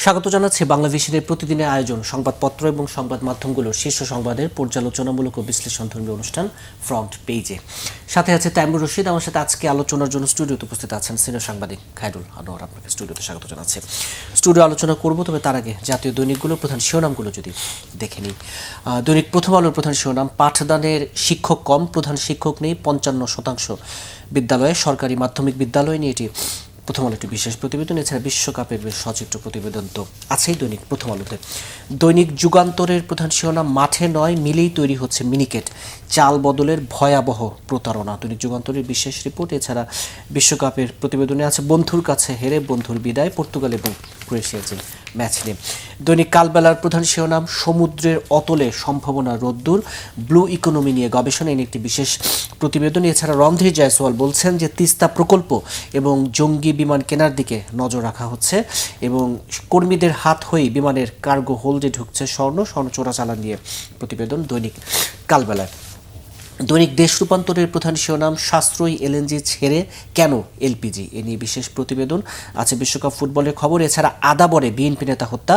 স্বাগত জানাচ্ছি বাংলাদেশের প্রতিদিনের আয়োজন সংবাদপত্র এবং সংবাদ মাধ্যমগুলোর শীর্ষ সংবাদের পর্যালোচনামূলক ও বিশ্লেষণধর্মী অনুষ্ঠান ফ্রন্ট পেজে। সাথে আছে তাইমুর রশিদ। আমার সাথে আজকে আলোচনার জন্য স্টুডিওতে উপস্থিত আছেন সিনিয়র সাংবাদিক খায়রুল আনোয়ার। আপনাকে স্টুডিওতে স্বাগত জানাচ্ছি। স্টুডিও আলোচনা করব, তবে তার আগে জাতীয় দৈনিকগুলোর প্রধান শিরোনামগুলো যদি দেখে নিই। দৈনিক প্রথম আলোর প্রধান শিরোনাম, পাঠদানের শিক্ষক কম, প্রধান শিক্ষক নেই 55% বিদ্যালয়ে। সরকারি মাধ্যমিক বিদ্যালয় নিয়ে এটি প্রথম আলো একটি বিশেষ প্রতিবেদন। এছাড়া বিশ্বকাপের বেশ সচিত্র প্রতিবেদন তো আছেই দৈনিক প্রথম আলোতে। দৈনিক যুগান্তরের প্রধান শিরোনাম, মাঠে নয় মিলেই তৈরি হচ্ছে মিনিকেট, চাল বদলের ভয়াবহ প্রতারণা। দৈনিক যুগান্তরের বিশেষ রিপোর্ট। এছাড়া বিশ্বকাপের প্রতিবেদনে আছে বন্ধুর কাছে হেরে বন্ধুর বিদায়, পর্তুগাল এবং ক্রোয়েশিয়ার যে ম্যাচ নিয়ে। দৈনিক কালবেলার প্রধান শিরোনাম, সমুদ্রের অতলে সম্ভাবনা রোদ্দুর, ব্লু ইকোনমি নিয়ে গবেষণা, এনে একটি বিশেষ প্রতিবেদন। এছাড়া রণধীর জয়সওয়াল বলছেন যে তিস্তা প্রকল্প এবং জঙ্গি বিমান কেনার দিকে নজর রাখা হচ্ছে এবং কর্মীদের হাত হয়ে বিমানের কার্গো হোল্ডে ঢুকছে স্বর্ণ চোরাচালান নিয়ে প্রতিবেদন দৈনিক কালবেলায়। দৈনিক দেশ রূপান্তরের প্রধান শিরোনাম, সাশ্রয়ী এলএনজি ছেড়ে কেন এলপিজি, এ নিয়ে বিশেষ প্রতিবেদন আছে। বিশ্বকাপ ফুটবলের খবর। এছাড়া আদাবরে বিএনপি নেতা হত্যা,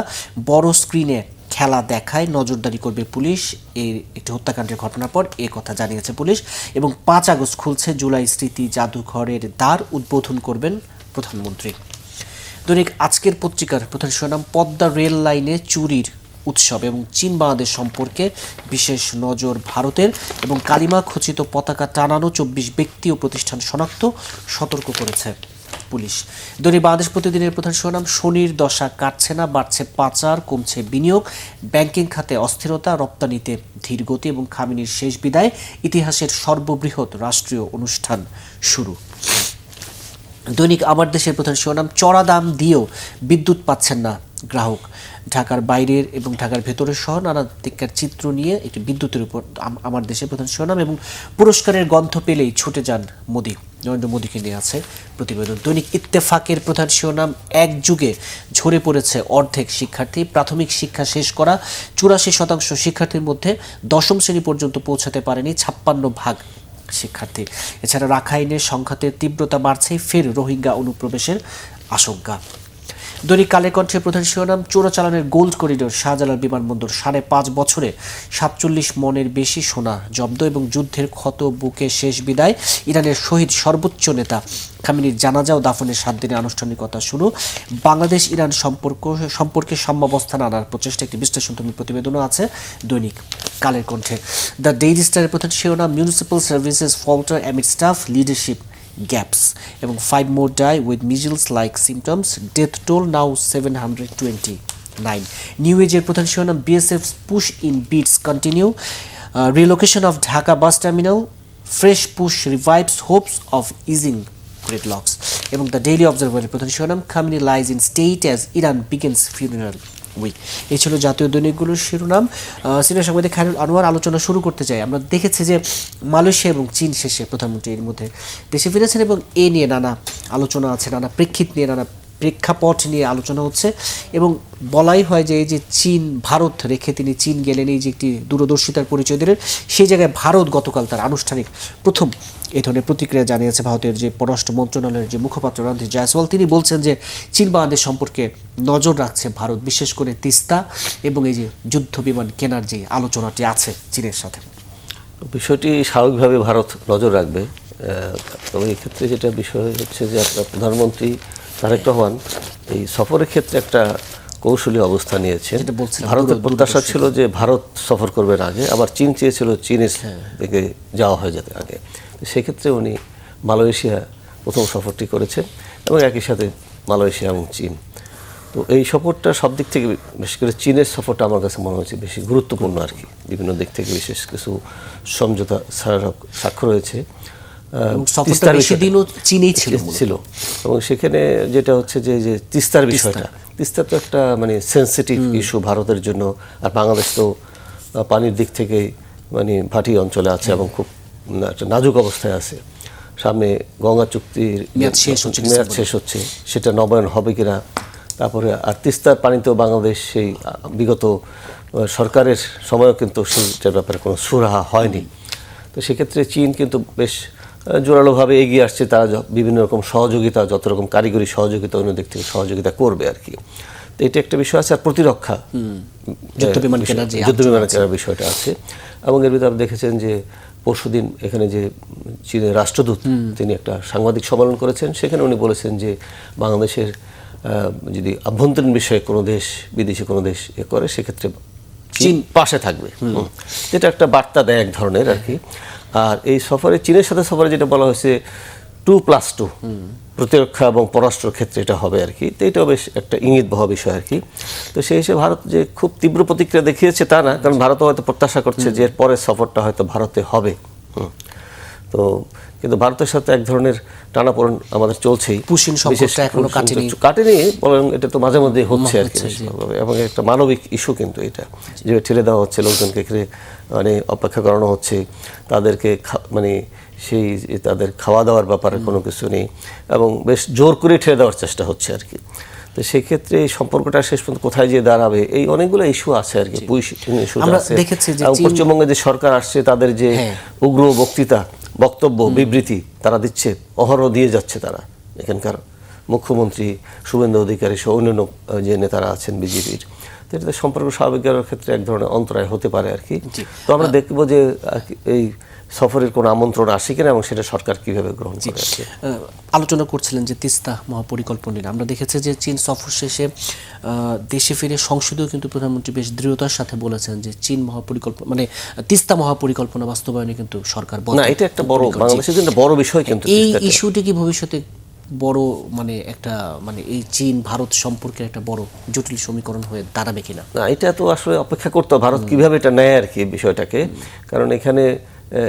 বড় স্ক্রিনে খেলা দেখায় নজরদারি করবে পুলিশ। এই একটি হত্যাকাণ্ডের ঘটনার পর এ কথা জানিয়েছে পুলিশ। এবং 5 আগস্ট খুলছে জুলাই স্মৃতি জাদুঘরের দ্বার, উদ্বোধন করবেন প্রধানমন্ত্রী। দৈনিক আজকের পত্রিকার প্রধান শিরোনাম, পদ্মা রেল লাইনে চুরির উৎসব এবং চীন বাংলাদেশ সম্পর্কে বিশেষ নজর ভারতের। এবং কালিমা খচিত পতাকা টানানো 24 ব্যক্তি ও প্রতিষ্ঠান শনাক্ত, সতর্ক করেছে পুলিশ। দৈনিক বাংলাদেশ প্রতিদিনের প্রধান শিরোনাম, শনির দশা কাটছে না, বাড়ছে পাচার, কমছে বিনিয়োগ, ব্যাংকিং খাতে অস্থিরতা, রপ্তানিতে ধীরগতি এবং খামিনির শেষ বিদায়, ইতিহাসের সর্ববৃহৎ রাষ্ট্রীয় অনুষ্ঠান শুরু। দৈনিক আমার দেশের প্রধান শিরোনাম, চড়া দাম দিয়েও বিদ্যুৎ পাচ্ছেন না গ্রাহক, ঢাকার বাইরের এবং ঢাকার ভেতরের সহ নানা দিককার চিত্র নিয়ে একটি বিদ্যুতের উপর আমার দেশের প্রধান শিরোনাম। এবং পুরস্কারের গন্ধ পেলেই ছুটে যান মোদি, নরেন্দ্র মোদীকে নিয়ে আছে প্রতিবেদন। দৈনিক ইত্তেফাকের প্রধান শিরোনাম, এক যুগে ঝরে পড়েছে অর্ধেক শিক্ষার্থী, প্রাথমিক শিক্ষা শেষ করা 84% শিক্ষার্থীর মধ্যে 10ম শ্রেণী পর্যন্ত পৌঁছাতে পারেনি 56% শিক্ষার্থী। এছাড়া রাখাইনের সংঘাতের তীব্রতা বাড়ছে, ফের রোহিঙ্গা অনুপ্রবেশের আশঙ্কা। দৈনিক কালের কণ্ঠের প্রধান শিরোনাম, চোরাচালানের গোল্ড করিডোর, শাহজালাল বিমানবন্দর, 5.5 বছরে 47 মনের বেশি সোনা জব্দ এবং যুদ্ধের ক্ষত বুকে শেষ বিদায়, ইরানের শহীদ সর্বোচ্চ নেতা খামেনির জানাজা ও দাফনের 7 দিনের আনুষ্ঠানিকতা শুরু। বাংলাদেশ ইরান সম্পর্কে সাম্যাবস্থান আনার প্রচেষ্টা, একটি বিশ্লেষণধর্মী প্রতিবেদনও আছে দৈনিক কালের কণ্ঠে। দ্য ডেইলি স্টারের প্রধান শিরোনাম, municipal services falter amid staff leadership gaps এবং 5 more die with measles like symptoms, death toll now 729. New এজের প্রধান শিরোনাম, বিএসএফ's push in beats continue, relocation of Dhaka bus terminal, fresh push revives hopes of easing gridlocks এবং the daily অবজারভারের প্রধান শিরোনাম, Khamenei lies in state as Iran begins funeral week. এই ছিল জাতীয় দৈনিকগুলোর শিরোনাম। সিনিয়র সাংবাদিক খায়রুল আনোয়ার, আলোচনা শুরু করতে চাই। আমরা দেখেছি যে মালয়েশিয়া এবং চীন শেষে প্রধানমন্ত্রী এর মধ্যে দেশে ফিরেছেন এবং এ নিয়ে নানা আলোচনা আছে, নানা প্রেক্ষিত নিয়ে, নানা প্রেক্ষাপট নিয়ে আলোচনা হচ্ছে এবং বলাই হয় যে এই যে চীন ভারত রেখে তিনি চীন গেলেন, এই যে একটি দূরদর্শিতার পরিচয় দিলেন, সেই জায়গায় ভারত গতকাল তার আনুষ্ঠানিক প্রথম এই ধরনের প্রতিক্রিয়া জানিয়েছে। ভারতের যে পররাষ্ট্র মন্ত্রণালয়ের যে মুখপাত্র রণধীর জয়সওয়াল, তিনি বলছেন যে চীন বাংলাদেশ সম্পর্কে নজর রাখছে ভারত, বিশেষ করে তিস্তা এবং এই যে যুদ্ধ বিমান কেনার যে আলোচনাটি আছে চীনের সাথে। বিষয়টি স্বাভাবিকভাবে ভারত নজর রাখবে। তবে এক্ষেত্রে যেটা বিষয় হচ্ছে যে আপনার প্রধানমন্ত্রী তারেক রহমান এই সফরের ক্ষেত্রে একটা কৌশলী অবস্থা নিয়েছেন। ভারতের প্রত্যাশা ছিল যে ভারত সফর করবেন আগে, আবার চীন চেয়েছিল চীনের দিকে যাওয়া হয়ে যেতে আগে। সেক্ষেত্রে উনি মালয়েশিয়া প্রথম সফরটি করেছেন এবং একই সাথে মালয়েশিয়া এবং চীন। তো এই সফরটা সব দিক থেকে, বিশেষ করে চীনের সফরটা আমার কাছে মনে হচ্ছে বেশি গুরুত্বপূর্ণ আর কি। বিভিন্ন দিক থেকে বিশেষ কিছু সমঝোতা স্বাক্ষর হয়েছে। ছিল এবং সেখানে যেটা হচ্ছে যে তিস্তার বিষয়টা, তিস্তা তো একটা মানে সেন্সিটিভ ইস্যু ভারতের জন্য। আর বাংলাদেশ তো পানির দিক থেকে মানে ভাটি অঞ্চলে আছে এবং খুব একটা নাজুক অবস্থায় আছে। সামনে গঙ্গা চুক্তির মেয়াদ শেষ হচ্ছে, সেটা নবায়ন হবে কিনা। তারপরে আর তিস্তার পানিতেও বাংলাদেশ সেই বিগত সরকারের সময়ও কিন্তু সেটার ব্যাপারে কোনো সুরাহা হয়নি। তো সেক্ষেত্রে চীন কিন্তু বেশ জোরালোভাবে এগিয়ে আসছে। তারা বিভিন্ন রকম সহযোগিতা, যত রকম কারিগরি সহযোগিতা, অন্য দিক থেকে সহযোগিতা করবে আর কি। তো এটা একটা বিষয় আছে, আর প্রতিরক্ষা যুদ্ধবিমান কেনার যে যুদ্ধবিমান কেনার বিষয়টা আছে। এবং এর ভিতরে আপনি দেখেছেন যে পরশুদিন এখানে যে চীনের রাষ্ট্রদূত তিনি একটা সাংবাদিক সম্মেলন করেছেন, সেখানে উনি বলেছেন যে বাংলাদেশের যদি আভ্যন্তরীণ বিষয়ে কোনো দেশ, বিদেশি কোনো দেশ করে, সেক্ষেত্রে চীন পাশে থাকবে। যেটা একটা বার্তা দেয় এক ধরনের আর কি। আর এই সফরে, চীনের সাথে সফরে যেটা বলা হয়েছে 2+2, প্রতিরক্ষা এবং পররাষ্ট্র ক্ষেত্রে এটা হবে আর কি। তো এটাও বেশ একটা ইঙ্গিত বহ বিষয় আর কি। তো সেই হিসেবে ভারত যে খুব তীব্র প্রতিক্রিয়া দেখিয়েছে তা না, কারণ ভারতও হয়তো প্রত্যাশা করছে যে এর পরের সফরটা হয়তো ভারতে হবে। তো কিন্তু ভারতের সাথে এক ধরনের টানাপোড়েন আমাদের চলছেই, পুশিন সম্পর্কটা এখনো কাটেনি, বরং এটা তো মাঝে মধ্যে হচ্ছে আর কি। এবং একটা মানবিক ইস্যু কিন্তু এটা, যে ঠেলে দেওয়া হচ্ছে লোকজনকে, মানে অপেক্ষা করানো হচ্ছে তাদেরকে, মানে সেই তাদের খাওয়া দাওয়ার ব্যাপারে কোনো কিছু নেই, এবং বেশ জোর করে ঠেলে দেওয়ার চেষ্টা হচ্ছে আর কি। তো সেক্ষেত্রে এই সম্পর্কটা শেষ পর্যন্ত কোথায় গিয়ে দাঁড়াবে, এই অনেকগুলো ইস্যু আছে আর কি। পশ্চিমবঙ্গে যে সরকার আসছে, তাদের যে উগ্র বক্তব্য, বিবৃতি তারা দিচ্ছে, অহরহ দিয়ে যাচ্ছে তারা, এখানকার মুখ্যমন্ত্রী শুভেন্দু অধিকারী সহ অন্যান্য যে নেতারা আছেন বিজেপির, তো এটাতে সম্পর্ক স্বাভাবিক করার ক্ষেত্রে এক ধরনের অন্তরায় হতে পারে আর কি। তো আমরা দেখব যে এই সফরের কোনো আমন্ত্রণ আসে কিনা এবং সেটা সরকার কিভাবে গ্রহণ করে। আলোচনা করছিলেন যে তিস্তা মহাপরিকল্পনা নিয়ে। আমরা দেখেছি যে চীন সফর শেষে দেশে ফিরে সংসদেও কিন্তু প্রধানমন্ত্রী বেশ দৃঢ়তার সাথে বলেছেন যে চীন মহাপরিকল্পনা, মানে তিস্তা মহাপরিকল্পনা বাস্তবায়নে কিন্তু সরকার না, এটা একটা বড়, বাংলাদেশের জন্য বড় বিষয়। কিন্তু এই ইস্যুটি কি ভবিষ্যতে বড়, মানে একটা, মানে এই চীন ভারত সম্পর্কে একটা বড় জটিল সমীকরণ হয়ে দাঁড়াবে কিনা? না, এটা তো আসলে অপেক্ষা করতে হবে ভারত কিভাবে এটা নেয় আর কি বিষয়টাকে। কারণ এখানে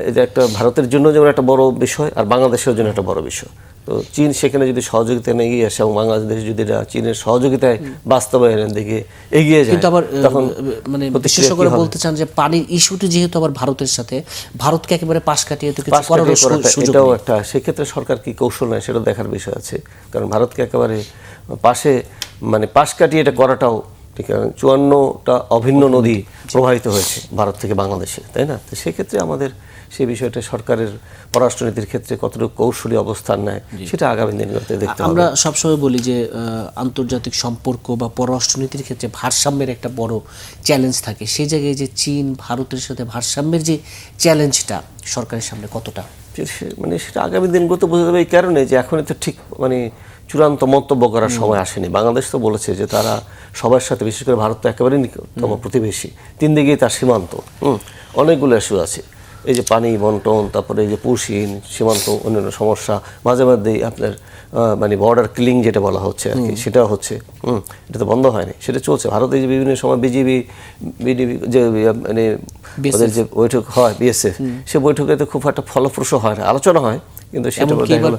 এটা একটা ভারতের জন্য যেমন একটা বড় বিষয়, আর বাংলাদেশের জন্য একটা বড় বিষয়। তো চীন সেখানে যদি সহযোগিতা নিয়ে এগিয়ে আসে এবং বাংলাদেশ যদি চীনের সহযোগিতায় বাস্তবায়নের দিকে এগিয়ে যায়, কিন্তু আবার তখন মানে বিশেষজ্ঞরা বলতে চান যে পানির ইস্যুটি যেহেতু আবার ভারতের সাথে, ভারতকে একেবারে পাশ কাটিয়ে তো কিছু করার সুযোগ এটাও একটা, সেক্ষেত্রে সরকার কি কৌশল নেয় সেটা দেখার বিষয় আছে। কারণ ভারতকে একেবারে পাশে, মানে পাশ কাটিয়ে এটা করাটাও ঠিক আছে। 54টা অভিন্ন নদী প্রবাহিত হয়েছে ভারত থেকে বাংলাদেশে, তাই না? তো সেক্ষেত্রে আমাদের সেই বিষয়টা সরকারের পররাষ্ট্রনীতির ক্ষেত্রে কতটুকু কৌশলী অবস্থান নেয় সেটা আগামী দিনগুলোতে দেখতে হবে। আমরা সবসময় বলি যে আন্তর্জাতিক সম্পর্ক বা পররাষ্ট্রনীতির ক্ষেত্রে ভারসাম্যের একটা বড় চ্যালেঞ্জ থাকে। সেই জায়গায় যে চীন ভারতের সাথে ভারসাম্যের যে চ্যালেঞ্জটা সরকারের সামনে কতটা, মানে সেটা আগামী দিনগুলোতে বোঝা যাবে। এই কারণে যে এখন তো ঠিক মানে চূড়ান্ত মন্তব্য করার সময় আসেনি। বাংলাদেশ তো বলেছে যে তারা সবার সাথে, বিশেষ করে ভারত তো একেবারেই নিকটতম প্রতিবেশী, 3 দিকেই তার সীমান্ত, অনেকগুলো ইস্যু আছে। এই যে পানি বন্টন, তারপরে এই যে পুশিন সীমান্ত, অন্যান্য সমস্যা, মাঝে মাঝেই আপনার মানে বর্ডার কিলিং যেটা বলা হচ্ছে আর কি, সেটাও হচ্ছে। এটা তো বন্ধ হয়নি, সেটা চলছে। ভারতে যে বিভিন্ন সময় বিডিবি যে মানে ওদের যে বৈঠক হয়, বিএসএফ, সে বৈঠকে তো খুব একটা ফলপ্রসূ হয় না, আলোচনা হয়, কিন্তু সেটা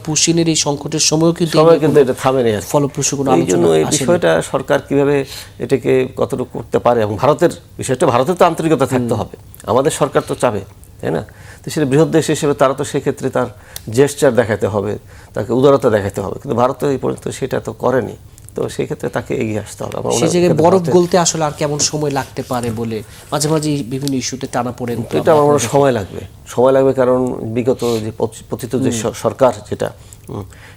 পুশিনের এই সংকটের সময়ও কিন্তু এটা থামেনি আর ফলপ্রসূ কোনো আলোচনা। এই জন্য এই বিষয়টা সরকার কিভাবে এটাকে কতটুকু করতে পারে, এবং ভারতের বিষয়টা, ভারতের তো আন্তরিকতা থাকতে হবে, আমাদের সরকার তো চাবে, তাই না? তো সেটা বৃহৎ দেশ হিসেবে তারা তো সেক্ষেত্রে তার জেস্টার দেখাতে হবে, তাকে উদারতা দেখাতে হবে, কিন্তু ভারত এই পর্যন্ত সেটা তো করেনি। তো সেই ক্ষেত্রে তাকে এগিয়ে আসতে হবে। সেই জায়গায় বরফ গলতে আসলে আর কেমন সময় লাগতে পারে বলে মাঝে মাঝে বিভিন্ন ইস্যুতে টানাপোড়েন, এটা আমার মনে হয় সময় লাগবে। কারণ বিগত যে পতিত যে সরকার, যেটা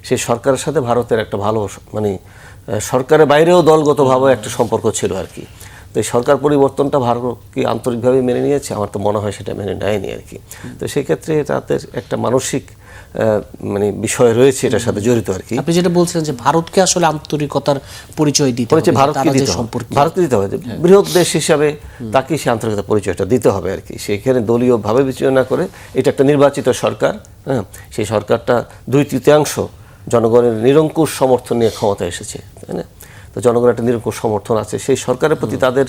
সেই সরকারের সাথে ভারতের একটা ভালো, মানে সরকারের বাইরেও দলগতভাবে একটা সম্পর্ক ছিল আর কি। তো এই সরকার পরিবর্তনটা ভারত কি আন্তরিকভাবে মেনে নিয়েছে? আমার তো মনে হয় সেটা মেনে নেয়নি আর কি। তো সেই ক্ষেত্রে তাদের একটা মানসিক মানে বিষয় রয়েছে এটার সাথে জড়িত আর কি। আপনি যেটা বলছিলেন যে ভারতকে আসলে আন্তরিকতার পরিচয় দিতে হবে, ভারতকে দিতে হবে, বৃহৎ দেশ হিসাবে তাকে সেই আন্তরিকতার পরিচয়টা দিতে হবে আর কি। সেখানে দলীয়ভাবে বিবেচনা করে, এটা একটা নির্বাচিত সরকার, হ্যাঁ, সেই সরকারটা 2/3 জনগণের নিরঙ্কুশ সমর্থন নিয়ে ক্ষমতা এসেছে, তাই না? তো জনগণের একটা নিরঙ্কুশ সমর্থন আছে, সেই সরকারের প্রতি তাদের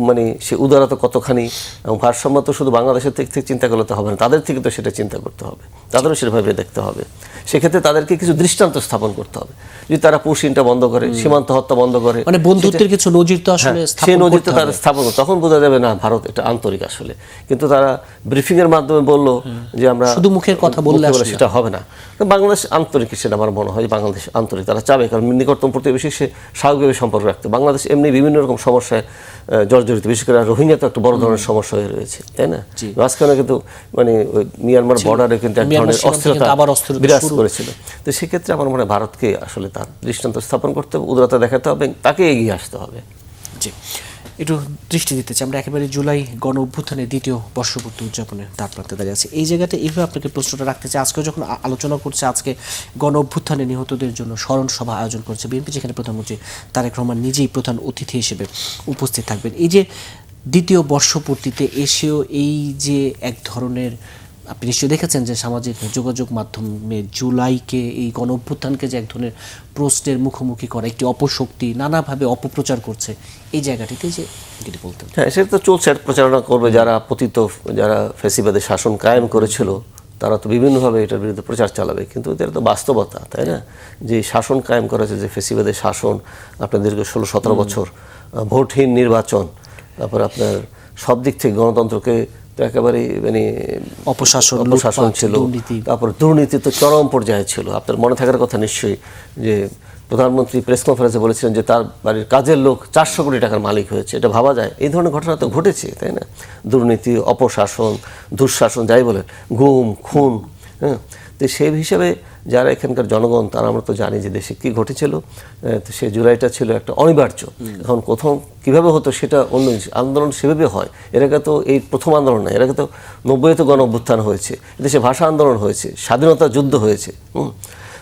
মানে সে উদারতা কতখানি, এবং ভারসাম্য তো শুধু বাংলাদেশের থেকে চিন্তা করতে হবে না, তাদের থেকে তো সেটা চিন্তা করতে হবে, তাদেরও সেভাবে দেখতে হবে। সেক্ষেত্রে তাদেরকে কিছু দৃষ্টান্ত স্থাপন করতে হবে। যদি তারা পুশিনটা বন্ধ করে, সীমান্ত হত্যা বন্ধ করে, মানে বন্ধুত্বের কিছু নজির তো আসলে সেই নজিরটা তারা স্থাপন করে, তখন বোঝা যাবে না ভারত এটা আন্তরিক আসলে। কিন্তু তারা ব্রিফিং এর মাধ্যমে বললো যে আমরা শুধু মুখের কথা বললে সেটা হবে না। বাংলাদেশ আন্তরিক, সেটা আমার মনে হয় বাংলাদেশ আন্তরিক, তারা চাবে, কারণ নিকটতম প্রতিবেশী, সে স্বাভাবিক স্বাভাবিকভাবে সম্পর্ক রাখতে। বাংলাদেশ এমনি বিভিন্ন রকম সমস্যায় জর্জরিত, বিশেষ করে রোহিঙ্গা তো একটা বড় ধরনের সমস্যা হয়ে রয়েছে, তাই না? মাঝখানে কিন্তু মানে ওই মিয়ানমার বর্ডারে কিন্তু এক ধরনের অস্থিরতা বিরাজ করেছিল। তো সেক্ষেত্রে আমার মনে হয় ভারতকে আসলে তার দৃষ্টান্ত স্থাপন করতে হবে, উদারতা দেখাতে হবে, তাকে এগিয়ে আসতে হবে। জি, একটু দৃষ্টি দিতে চাই আমরা একেবারে জুলাই গণ অভ্যুত্থানের দ্বিতীয় বর্ষপূর্তি উদযাপনের দ্বার প্রান্তে দাঁড়িয়ে আছে। এই জায়গাটা এইভাবে আপনাকে প্রশ্নটা রাখতে চাই, আজকে যখন আলোচনা করছে, আজকে গণ অভ্যুত্থানে নিহতদের জন্য স্মরণ সভা আয়োজন করেছে বিএনপি, যেখানে প্রধানমন্ত্রী তারেক রহমান নিজেই প্রধান অতিথি হিসেবে উপস্থিত থাকবেন। এই যে দ্বিতীয় বর্ষপূর্তিতে এসেও এই যে এক ধরনের, আপনি নিশ্চয়ই দেখেছেন যে সামাজিক যোগাযোগ মাধ্যমে জুলাইকে, এই গণ অভ্যুত্থানকে যে এক ধরনের প্রশ্নের মুখোমুখি করা, একটি অপশক্তি নানাভাবে অপপ্রচার করছে, এই জায়গাটিতে যে যদি বলতেন। হ্যাঁ, সেটা তো চলছে, প্রচারণা করবে। যারা পতিত, যারা ফ্যাসিবাদের শাসন কায়েম করেছিল, তারা তো বিভিন্নভাবে এটার বিরুদ্ধে প্রচার চালাবে, কিন্তু এটা তো বাস্তবতা, তাই না? যে শাসন কায়েম করেছে, যে ফ্যাসিবাদের শাসন, আপনার দীর্ঘ 16-17 বছর ভোটহীন নির্বাচন, তারপর আপনার সব দিক থেকে গণতন্ত্রকে তো একেবারে মানে অপশাসন ছিল, তারপর দুর্নীতি তো চরম পর্যায়ে ছিল। আপনার মনে থাকার কথা নিশ্চয়ই যে প্রধানমন্ত্রী প্রেস কনফারেন্সে বলেছিলেন যে তার বাড়ির কাজের লোক 400 কোটি টাকার মালিক হয়েছে। এটা ভাবা যায়? এই ধরনের ঘটনা তো ঘটেছে, তাই না? দুর্নীতি, অপশাসন, দুঃশাসন, যাই বলেন, গুম, খুন। হ্যাঁ, তো সেই হিসাবে যারা এখানকার জনগণ, তারা আমরা তো জানি যে দেশে কী ঘটেছিল। তো সেই জুলাইটা ছিল একটা অনিবার্য। এখন প্রথম কীভাবে হতো সেটা অন্য আন্দোলন সেভাবে হয়। এর আগে তো এই প্রথম আন্দোলন নয়, এর আগে তো 90-তে গণ অভ্যুত্থান হয়েছে, দেশে ভাষা আন্দোলন হয়েছে, স্বাধীনতা যুদ্ধ হয়েছে।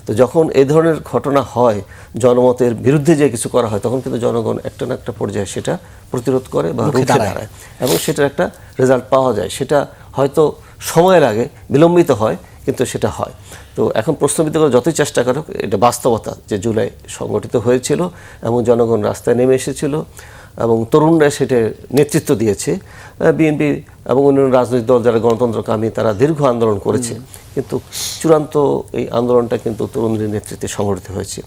তো যখন এই ধরনের ঘটনা হয়, জনমতের বিরুদ্ধে যে কিছু করা হয়, তখন কিন্তু জনগণ একটা না একটা পর্যায়ে সেটা প্রতিরোধ করে বা রুখে দাঁড়ায়, এবং সেটার একটা রেজাল্ট পাওয়া যায়। সেটা হয়তো সময়ের আগে বিলম্বিত হয়, কিন্তু সেটা হয়। তো এখন প্রশ্নবিদ্ধ করে যতই চেষ্টা করুক, এটা বাস্তবতা যে জুলাই সংগঠিত হয়েছিল এবং জনগণ রাস্তায় নেমে এসেছিল এবং তরুণরা সেটা নেতৃত্ব দিয়েছে। বিএনপি এবং অন্যান্য রাজনৈতিক দল যারা গণতন্ত্রকামী, তারা দীর্ঘ আন্দোলন করেছে, কিন্তু চূড়ান্ত এই আন্দোলনটা কিন্তু তরুণদের নেতৃত্বে সংগঠিত হয়েছে।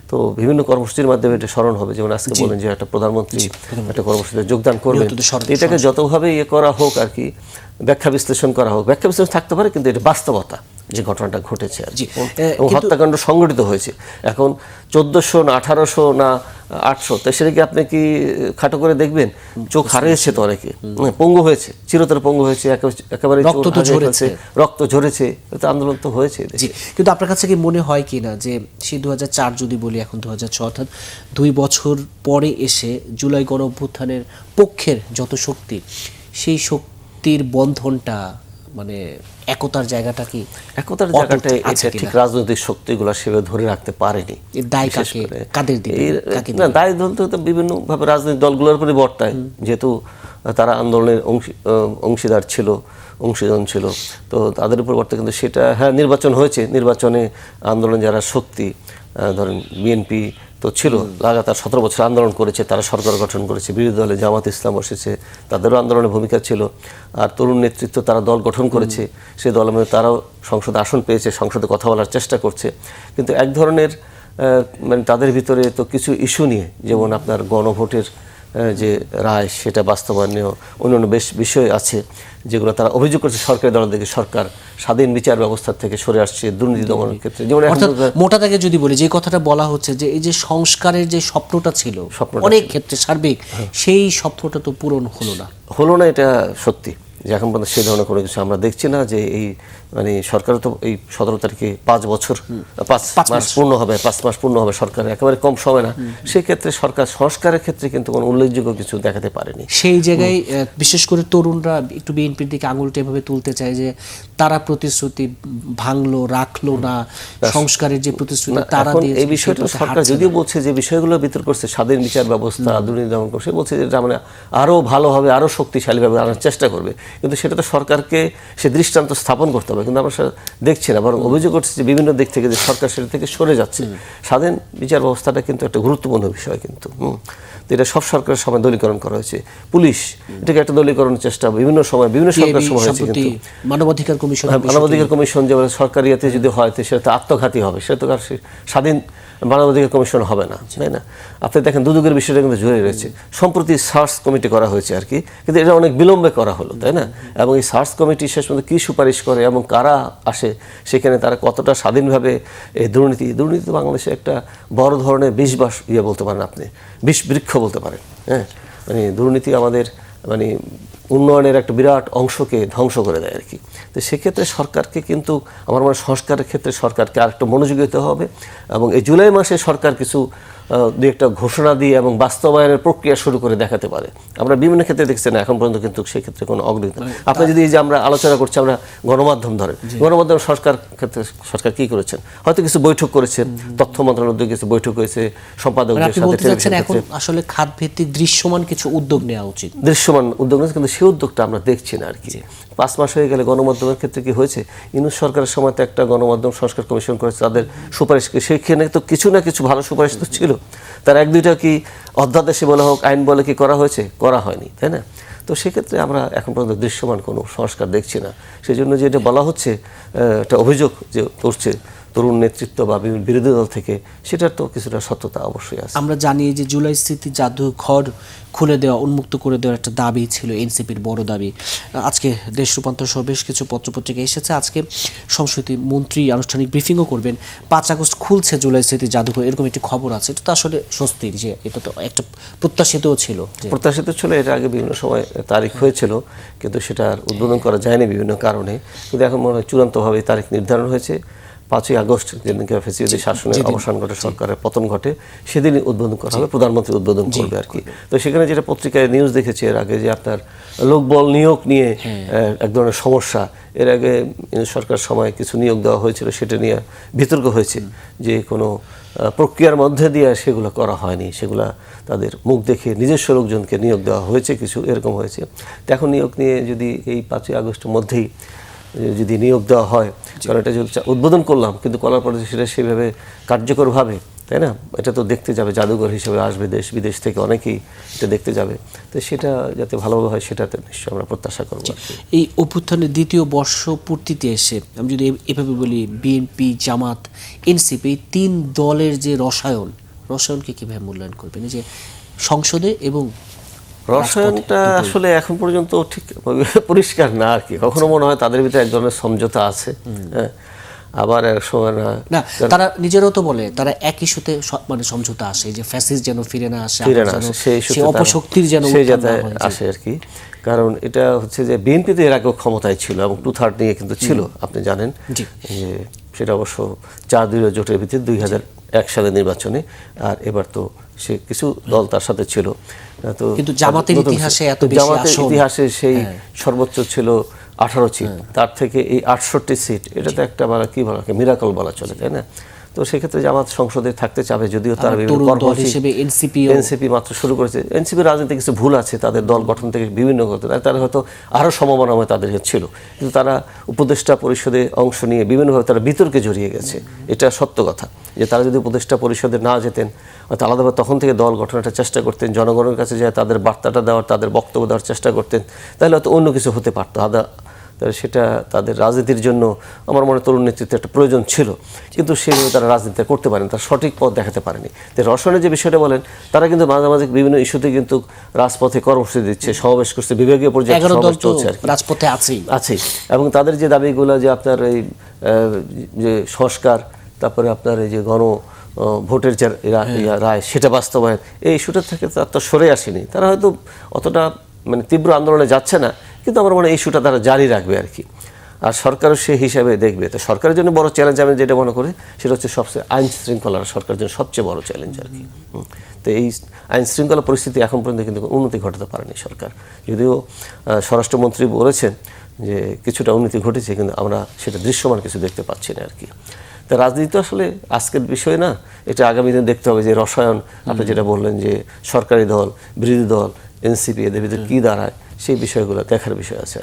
তো বিভিন্ন কর্মসূচির মাধ্যমে এটা স্মরণ হবে। যেমন আজকে বলেন যে একটা প্রধানমন্ত্রী একটা কর্মসূচিতে যোগদান করবেন, এটাকে যতভাবে ইয়ে করা হোক আর কি, ব্যাখ্যা বিশ্লেষণ করা হোক, ব্যাখ্যা বিশ্লেষণ থাকতে পারে, কিন্তু এটা বাস্তবতা যে ঘটনাটা ঘটেছে আর কি, এবং হত্যাকাণ্ড সংগঠিত হয়েছে। এখন 1400 না 1800 না 800, তো সেটা কি আপনি কি খাটো করে দেখবেন? চোখ হারিয়েছে তো অনেকে, পঙ্গু হয়েছে, চিরতরে পঙ্গু হয়েছে, একেবারে রক্ত ঝরেছে, তো আন্দোলন তো হয়েছে। কিন্তু আপনার কাছে কি মনে হয় কি না যে সেই 2004 যদি বলি, এখন 2006, অর্থাৎ 2 বছর পরে এসে জুলাই গণ অভ্যুত্থানের পক্ষের যত শক্তি, সেই শক্তির বন্ধনটা, মানে একতার জায়গাটা কি, একতার জায়গাটা এটা ঠিক রাজনৈতিক শক্তিগুলো সেভাবে ধরে রাখতে পারেনি। দায় কাদের দিবে? না, দায় বলতে তো বিভিন্নভাবে রাজনৈতিক দলগুলোর উপরে বর্তায়, যেহেতু তারা আন্দোলনের অংশীদার ছিল, অংশীজন ছিল, তো তাদের উপর বর্তায়। কিন্তু সেটা, হ্যাঁ, নির্বাচন হয়েছে, নির্বাচনে আন্দোলন যারা শক্তি, ধরেন বিএনপি তো ছিল, লাগাতার 17 বছর আন্দোলন করেছে, তারা সরকার গঠন করেছে, বিরোধী দলে জামাত ইসলাম এসেছে, তাদেরও আন্দোলনের ভূমিকা ছিল। আর তরুণ নেতৃত্ব, তারা দল গঠন করেছে, সেই দলের মধ্যে তারাও সংসদে আসন পেয়েছে, সংসদে কথা বলার চেষ্টা করছে। কিন্তু এক ধরনের মানে তাদের ভিতরে তো কিছু ইস্যু নিয়ে, যেমন আপনার গণভোটের যে রায়, সেটা বাস্তবায়নেও অন্যান্য বেশ বিষয় আছে, যেগুলো তারা অভিযোগ করছে সরকারি দলের দিকে, সরকার স্বাধীন বিচার ব্যবস্থা থেকে সরে আসছে দুর্নীতি দমনের ক্ষেত্রে। যেমন মোটা দাগে যদি বলি, যে কথাটা বলা হচ্ছে যে এই যে সংস্কারের যে স্বপ্নটা ছিল অনেক ক্ষেত্রে সার্বিক, সেই স্বপ্নটা তো পূরণ হলো না, এটা সত্যি যে এখন পর্যন্ত সেই ধরনের কোনো কিছু আমরা দেখছি না। যে এই মানে সরকার তো এই 17 তারিখে 5 মাস পূর্ণ হবে সরকার, একেবারে কম সময় না। সেই ক্ষেত্রে সরকার সংস্কারের ক্ষেত্রে কিন্তু কোনো উল্লেখযোগ্য কিছু দেখাতে পারেনি। সেই জায়গায় বিশেষ করে তরুণরা একটু বিএনপির দিকে আঙুলটা এভাবে তুলতে চায় যে তারা প্রতিশ্রুতি ভাঙলো, রাখলো না, সংস্কারের যে প্রতিশ্রুতি তারা দিয়েছে। এই বিষয়টা সরকার যদিও বলছে যে বিষয়গুলো বিতর্ক করছে, স্বাধীন বিচার ব্যবস্থা, দুর্নীতি দমন করছে, বলছে যে এটা মানে আরও ভালোভাবে, আরও শক্তিশালীভাবে আনার চেষ্টা করবে, কিন্তু সেটা তো সরকারকে সে দৃষ্টান্ত স্থাপন করতে হবে। কিন্তু আমরা দেখছি না, বরং অভিযোগ করছে যে বিভিন্ন দিক থেকে যে সরকার সেটা থেকে সরে যাচ্ছে। স্বাধীন বিচার ব্যবস্থাটা কিন্তু একটা গুরুত্বপূর্ণ বিষয়, কিন্তু তো এটা সব সরকারের সময় দলীকরণ করা হয়েছে। পুলিশ, এটাকে একটা দলীকরণের চেষ্টা বিভিন্ন সময়, বিভিন্ন সরকার সময় হয়েছে। কিন্তু মানবাধিকার কমিশন, যে সরকারিয়াতে যদি হয়, তো সেটা তো আত্মঘাতী হবে, সেটা তো আর স্বাধীন মানবাধিকার কমিশন হবে না, তাই না? আপনি দেখেন দুদকের বিষয়টা কিন্তু জড়িয়ে রয়েছে। সম্প্রতি সার্চ কমিটি করা হয়েছে আর কি, কিন্তু এটা অনেক বিলম্বে করা হলো, তাই না? এবং এই সার্চ কমিটি শেষ পর্যন্ত কী সুপারিশ করে এবং কারা আসে সেখানে, তারা কতটা স্বাধীনভাবে এই দুর্নীতি তো বাংলাদেশে একটা বড় ধরনের বলতে পারেন আপনি, বিষ বৃক্ষ বলতে পারেন। হ্যাঁ, মানে দুর্নীতি আমাদের মানে উন্নয়নের একটা বিরাট অংশকে ধ্বংস করে দেয় আর কি। তো সেক্ষেত্রে সরকারকে কিন্তু আমার মনে হয় সংস্কারের ক্ষেত্রে সরকারকে আরেকটু মনোযোগী হতে হবে এবং এই জুলাই মাসে সরকার কিছু দু একটা ঘোষণা দিয়ে এবং বাস্তবায়নের প্রক্রিয়া শুরু করে দেখাতে পারে। আমরা বিভিন্ন ক্ষেত্রে দেখছি না এখন পর্যন্ত কিন্তু সেক্ষেত্রে কোনো অগ্রগতি। আপনি যদি এই যে আমরা আলোচনা করছি, আমরা গণমাধ্যম ধরেন, গণমাধ্যম ক্ষেত্রে সরকার কি করেছেন? হয়তো কিছু বৈঠক করেছেন, তথ্য মন্ত্রণালয় কিছু বৈঠক হয়েছে, সম্পাদকদের সাথে। এখন আসলে খাত ভিত্তিক দৃশ্যমান কিছু উদ্যোগ নেওয়া উচিত, দৃশ্যমান উদ্যোগ নিয়েছে, কিন্তু সেই উদ্যোগটা আমরা দেখছি না আর কি। 5 মাস হয়ে গেলে গণমাধ্যমের ক্ষেত্রে কি হয়েছে? ইউনূস সরকারের সময় তো একটা গণমাধ্যম সংস্কার কমিশন করেছে, তাদের সুপারিশকে সেখানে তো কিছু না কিছু ভালো সুপারিশ তো ছিল, তার 1-2টা কি অধ্যাদেশে বলা হোক, আইন বলে কি করা হয়েছে? করা হয়নি, তাই না? তো সেক্ষেত্রে আমরা এখন পর্যন্ত দৃশ্যমান কোনো সংস্কার দেখছি না। সেই জন্য যেটা বলা হচ্ছে, একটা অভিযোগ যে করছে তরুণ নেতৃত্ব বা বিরোধী দল থেকে, সেটার তো কিছুটা সত্যতা অবশ্যই আছে। আমরা জানি যে জুলাই স্মৃতি জাদুঘর খুলে দেওয়া, উন্মুক্ত করে দেওয়ার একটা দাবি ছিল এনসিপির, বড় দাবি। আজকে দেশ রূপান্তর সহ বেশ কিছু পত্রপত্রিকা এসেছে। আজকে সংস্কৃতি মন্ত্রী আনুষ্ঠানিক ব্রিফিংও করবেন। 5 আগস্ট খুলছে জুলাই স্মৃতি জাদুঘর, এরকম একটি খবর আছে। এটা তো আসলে স্বস্তির, যে এটা তো একটা প্রত্যাশিতও ছিল। প্রত্যাশিত ছিল, এটা আগে বিভিন্ন সময় তারিখ হয়েছিল, কিন্তু সেটা আর উদ্বোধন করা যায়নি বিভিন্ন কারণে। কিন্তু এখন মনে হয় চূড়ান্তভাবে তারিখ নির্ধারণ হয়েছে। 5ই আগস্ট যেদিনকে ফ্যাসিবাদী শাসনের অবসান ঘটে, সরকারের পতন ঘটে, সেদিনই উদ্বোধন করা হবে, প্রধানমন্ত্রী উদ্বোধন করবে আর কি। তো সেখানে যেটা পত্রিকায় নিউজ দেখেছি এর আগে, যে আপনার লোকবল নিয়োগ নিয়ে এক ধরনের সমস্যা, এর আগে সরকার সময় কিছু নিয়োগ দেওয়া হয়েছিল, সেটা নিয়ে বিতর্ক হয়েছে যে কোনো প্রক্রিয়ার মধ্যে দিয়ে সেগুলো করা হয়নি, সেগুলা তাদের মুখ দেখে নিজস্ব লোকজনকে নিয়োগ দেওয়া হয়েছে, কিছু এরকম হয়েছে। তো এখন নিয়োগ নিয়ে যদি এই 5ই আগস্টের মধ্যেই যদি নিয়োগ দেওয়া হয়, কারণ এটা যদি উদ্বোধন করলাম কিন্তু করার পরে সেটা সেভাবে কার্যকরভাবে, তাই না, এটা তো দেখতে যাবে, জাদুঘর হিসেবে আসবে, দেশ বিদেশ থেকে অনেকেই এটা দেখতে যাবে। তো সেটা যাতে ভালোভাবে হয় সেটাতে নিশ্চয়ই আমরা প্রত্যাশা করব। এই অভ্যুত্থানের 2য় বর্ষ পূর্তিতে এসে আমি যদি এভাবে বলি, বিএনপি, জামাত, এনসিপি, 3 দলের যে রসায়নকে কীভাবে মূল্যায়ন করবেন? এই যে সংসদে এবং রসায়নটা আসলে এখন পর্যন্ত ঠিক পরিষ্কার না আর কি। কখনো মনে হয় তাদের ভিতরে এক ধরনের সমঝোতা আছে, হ্যাঁ, আবার এক সময় না। তারা নিজেরাও তো বলে তারা এক ইস্যুতে মানে সমঝোতা আসে, যে ফ্যাসিস্ট যেন ফিরে না আসে, সেই অপশক্তির যেন আসে আর কি। কারণ এটা হচ্ছে যে বিএনপি তো এর আগেও ক্ষমতায় ছিল এবং 2/3 নিয়ে কিন্তু ছিল, আপনি জানেন যে সেটা অবশ্য 4-2 জোটের ভিত্তিতে 2001 সালের নির্বাচনে, আর এবার তো সে কিছু দল তার সাথে ছিল। তো কিন্তু জামাতের ইতিহাসে সেই সর্বোচ্চ ছিল 18 সিট, তার থেকে এই 68 সিট, এটা তো একটা কি বলা, মিরাকল বলা চলে, তাই না? তো সেক্ষেত্রে জামাত সংসদে থাকতে চাবে, যদিও তারা এনসিপি মাত্র শুরু করেছে। এনসিপির রাজনীতি কিছু ভুল আছে, তাদের দল গঠন থেকে বিভিন্ন করতে, তারা হয়তো আরও সম্ভাবনাময় তাদের ছিল, কিন্তু তারা উপদেষ্টা পরিষদে অংশ নিয়ে বিভিন্নভাবে তারা বিতর্কে জড়িয়ে গেছে। এটা সত্য কথা যে তারা যদি উপদেষ্টা পরিষদে না যেতেন, হয়তো আলাদাভাবে তখন থেকে দল গঠনের চেষ্টা করতেন, জনগণের কাছে যায় তাদের বার্তাটা দেওয়ার, তাদের বক্তব্য দেওয়ার চেষ্টা করতেন, তাহলে হয়তো অন্য কিছু হতে পারতো। সেটা তাদের রাজনীতির জন্য আমার মনে তরুণ নেতৃত্বের একটা প্রয়োজন ছিল, কিন্তু সেভাবে তারা রাজনীতি করতে পারেন, তার সঠিক পথ দেখাতে পারেনি। তো রসায়নের যে বিষয়টা বলেন, তারা কিন্তু মাঝে মাঝে বিভিন্ন ইস্যুতে কিন্তু রাজপথে কর্মসূচি দিচ্ছে, সমাবেশ করছে, বিভাগীয় পর্যায়ে সমাবেশ চলছে আর কি, রাজপথে আছেই। এবং তাদের যে দাবিগুলো, যে আপনার এই যে সংস্কার, তারপরে আপনার এই যে ভোটের যে রায়, সেটা বাস্তবায়ন, এই ইস্যুটা থেকে তারা তো সরে আসেনি। তারা হয়তো অতটা মানে তীব্র আন্দোলনে যাচ্ছে না, কিন্তু আমার মনে হয় ইস্যুটা তারা জারি রাখবে আর কি। আর সরকারও সে হিসাবে দেখবে। তো সরকারের জন্য বড় চ্যালেঞ্জ আমি যেটা মনে করি, সেটা হচ্ছে সবচেয়ে আইন শৃঙ্খলা সরকারের জন্য সবচেয়ে বড় চ্যালেঞ্জ আর কি। তো এই আইন শৃঙ্খলা পরিস্থিতি এখন পর্যন্ত কিন্তু উন্নতি ঘটাতে পারেনি সরকার, যদিও স্বরাষ্ট্রমন্ত্রী বলেছেন যে কিছুটা উন্নতি ঘটেছে, কিন্তু আমরা সেটা দৃশ্যমান কিছু দেখতে পাচ্ছি না আর কি। তা রাজনীতি তো আসলে আজকের বিষয় না, এটা আগামী দিনে দেখতে হবে যে রসায়ন, আপনি যেটা বললেন যে সরকারি দল, বিরোধী দল, এনসিপি, এদের ভিতরে কী দাঁড়ায়, সেই বিষয়গুলো দেখার বিষয় আছে।